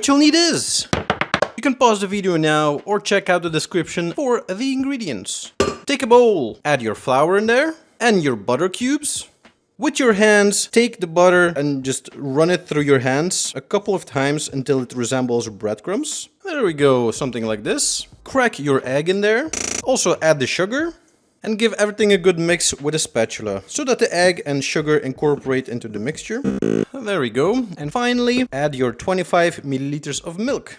what you'll need is... You can pause the video now or check out the description for the ingredients. Take a bowl, add your flour in there and your butter cubes. With your hands, take the butter and just run it through your hands a couple of times until it resembles breadcrumbs. There we go, something like this. Crack your egg in there. Also add the sugar and give everything a good mix with a spatula so that the egg and sugar incorporate into the mixture. There we go. And finally, add your 25 milliliters of milk.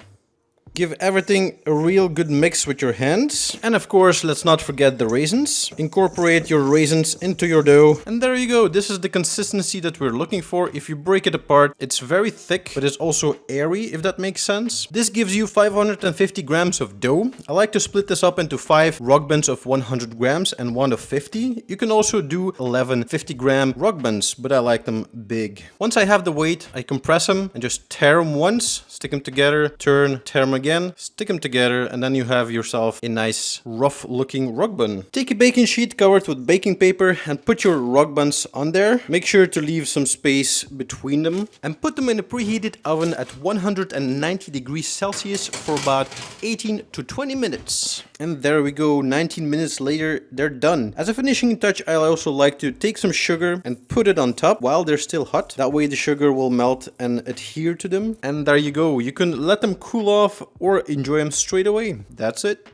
Give everything a real good mix with your hands. And of course, let's not forget the raisins. Incorporate your raisins into your dough. And there you go. This is the consistency that we're looking for. If you break it apart, it's very thick, but it's also airy, if that makes sense. This gives you 550 grams of dough. I like to split this up into 5 rock buns of 100 grams and one of 50. You can also do 11 50-gram rock buns, but I like them big. Once I have the weight, I compress them and just tear them once, stick them together, turn, tear them again. Stick them together, and then you have yourself a nice rough looking rock bun. Take a baking sheet covered with baking paper and put your rock buns on there. Make sure to leave some space between them and put them in a preheated oven at 190 degrees Celsius for about 18 to 20 minutes. And there we go, 19 minutes later, they're done. As a finishing touch, I also like to take some sugar and put it on top while they're still hot. That way the sugar will melt and adhere to them. And there you go, you can let them cool off or enjoy them straight away. That's it.